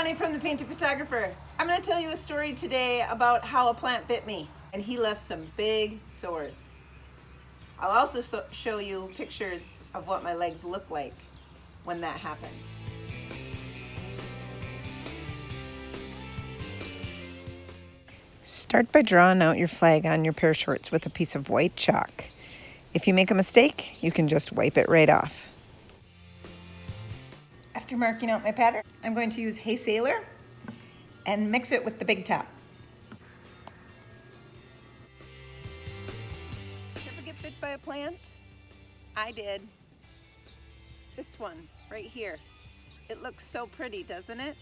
Connie from the Painted Photographer. I'm going to tell you a story today about how a plant bit me, and he left some big sores. I'll also show you pictures of what my legs look like when that happened. Start by drawing out your flag on your pair of shorts with a piece of white chalk. If you make a mistake, you can just wipe it right off. After marking out my pattern, I'm going to use Hey Sailor and mix it with the big top. Ever get bit by a plant? I did. This one right here. It looks so pretty, doesn't it?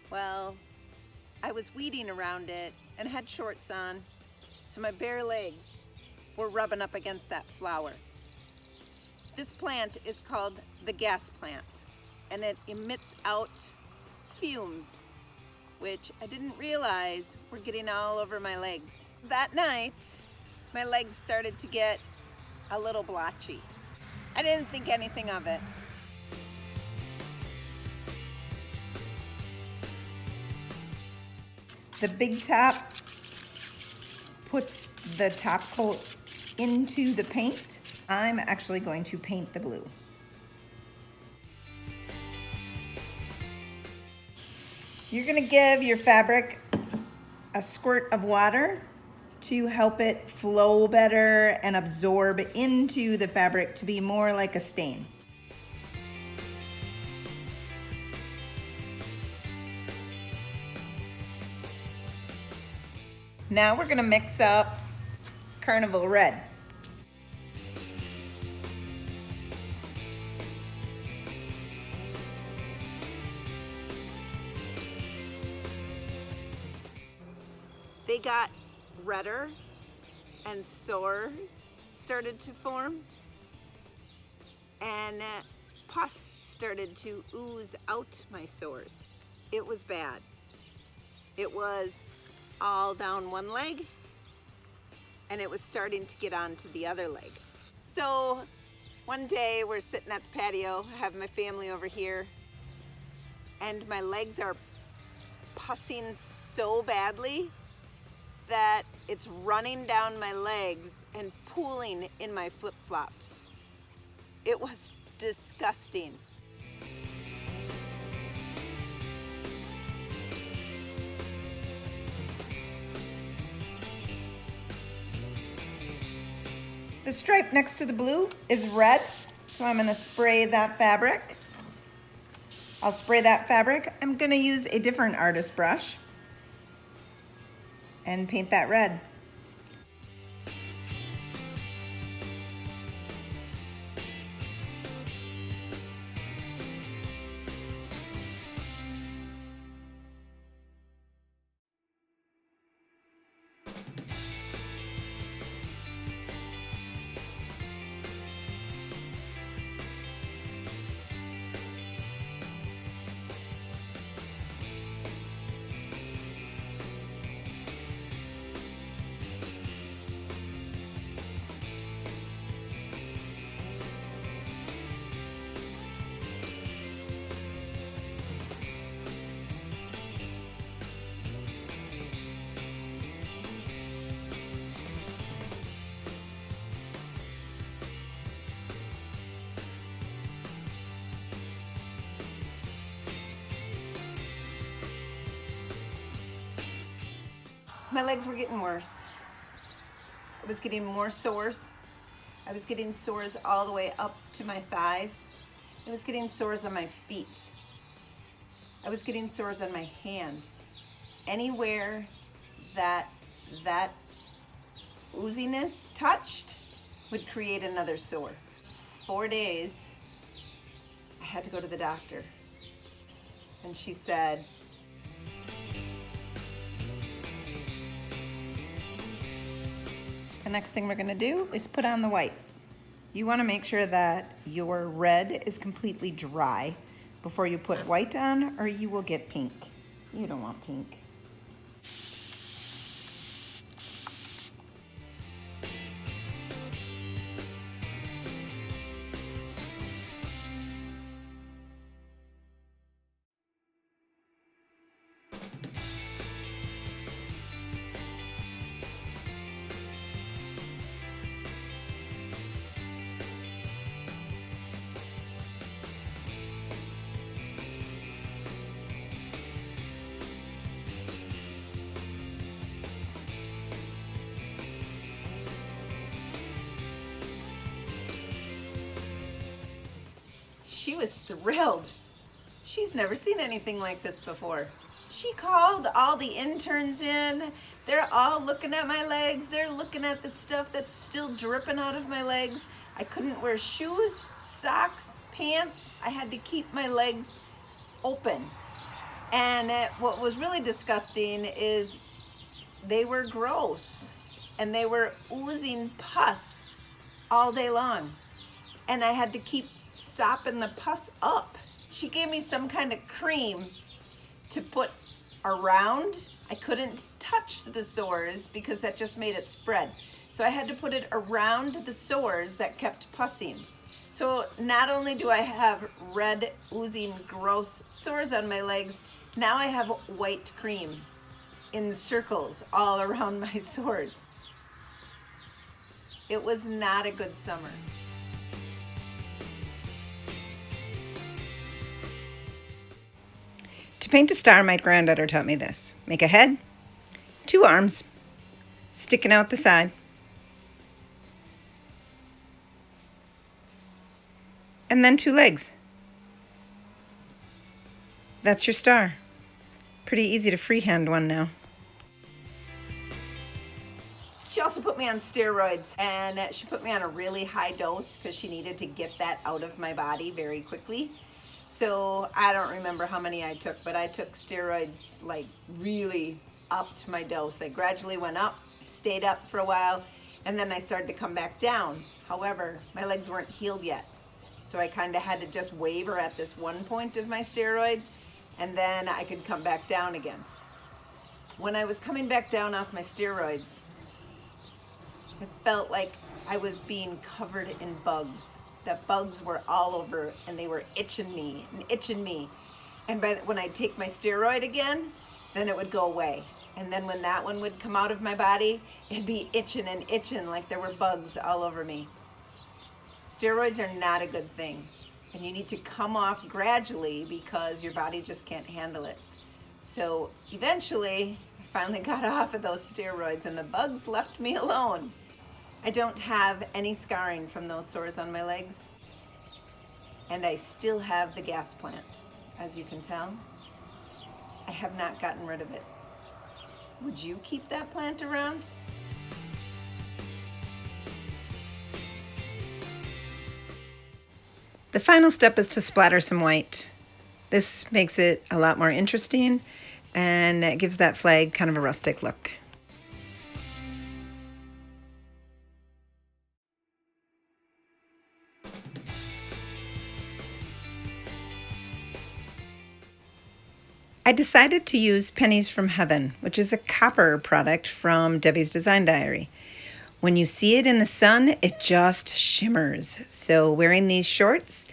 Well, I was weeding around it and had shorts on, so my bare legs were rubbing up against that flower. This plant is called the gas plant, and it emits out fumes, which I didn't realize were getting all over my legs. That night, my legs started to get a little blotchy. I didn't think anything of it. The big top puts the top coat into the paint. I'm actually going to paint the blue. You're going to give your fabric a squirt of water to help it flow better and absorb into the fabric to be more like a stain. Now we're going to mix up Carnival Red. They got redder and sores started to form, and pus started to ooze out my sores. It was bad. It was all down one leg, and it was starting to get onto the other leg. So one day we're sitting at the patio, I have my family over here, and my legs are pussing so badly that it's running down my legs and pooling in my flip-flops. It was disgusting. The stripe next to the blue is red, so I'm going to spray that fabric. I'll spray that fabric. I'm going to use a different artist brush and paint that red. My legs were getting worse. I was getting more sores. I was getting sores all the way up to my thighs. I was getting sores on my feet. I was getting sores on my hand. Anywhere that ooziness touched would create another sore. 4 days, I had to go to the doctor. And she said, the next thing we're gonna do is put on the white. You wanna make sure that your red is completely dry before you put white on, or you will get pink. You don't want pink. she was thrilled. She's never seen anything like this before. She called all the interns in. They're all looking at my legs. They're looking at the stuff that's still dripping out of my legs. I couldn't wear shoes, socks, pants. I had to keep my legs open. And what was really disgusting is they were gross and they were oozing pus all day long. And I had to keep sopping the pus up. She gave me some kind of cream to put around. I couldn't touch the sores because that just made it spread. So I had to put it around the sores that kept pussing. So not only do I have red, oozing, gross sores on my legs, now I have white cream in circles all around my sores. It was not a good summer. To paint a star, my granddaughter taught me this. Make a head, 2 arms, sticking out the side, and then 2 legs. That's your star. Pretty easy to freehand one now. She also put me on steroids, and she put me on a really high dose because she needed to get that out of my body very quickly. So I don't remember how many I took, but I took steroids like really upped my dose. I gradually went up, stayed up for a while, and then I started to come back down. However, my legs weren't healed yet. So I kind of had to just waver at this one point of my steroids, and then I could come back down again. When I was coming back down off my steroids, it felt like I was being covered in bugs. That bugs were all over and they were itching me and itching me. And when I'd take my steroid again, then it would go away. And then when that one would come out of my body, it'd be itching and itching like there were bugs all over me. Steroids are not a good thing. And you need to come off gradually because your body just can't handle it. So eventually, I finally got off of those steroids and the bugs left me alone. I don't have any scarring from those sores on my legs. And I still have the gas plant, as you can tell. I have not gotten rid of it. Would you keep that plant around? The final step is to splatter some white. This makes it a lot more interesting and it gives that flag kind of a rustic look. I decided to use Pennies from Heaven, which is a copper product from Debi's Design Diary. When you see it in the sun, it just shimmers. So wearing these shorts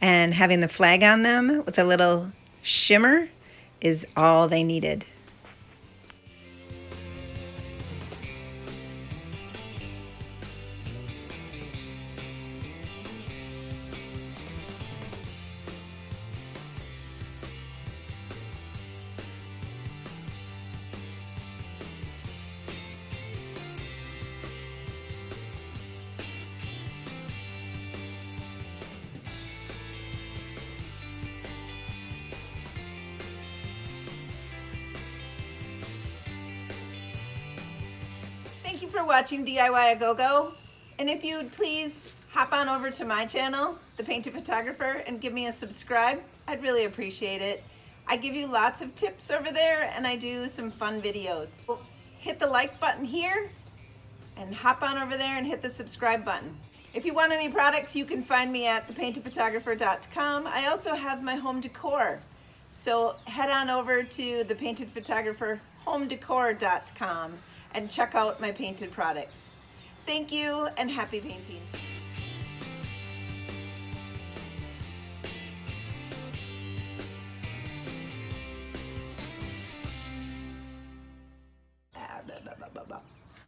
and having the flag on them with a little shimmer is all they needed. Thank you for watching DIY-aGoGo. And if you would please hop on over to my channel, The Painted Photographer, and give me a subscribe, I'd really appreciate it. I give you lots of tips over there and I do some fun videos. Hit the like button here and hop on over there and hit the subscribe button. If you want any products, you can find me at thepaintedphotographer.com. I also have my home decor. So head on over to thepaintedphotographerhomedecor.com and check out my painted products. Thank you and happy painting.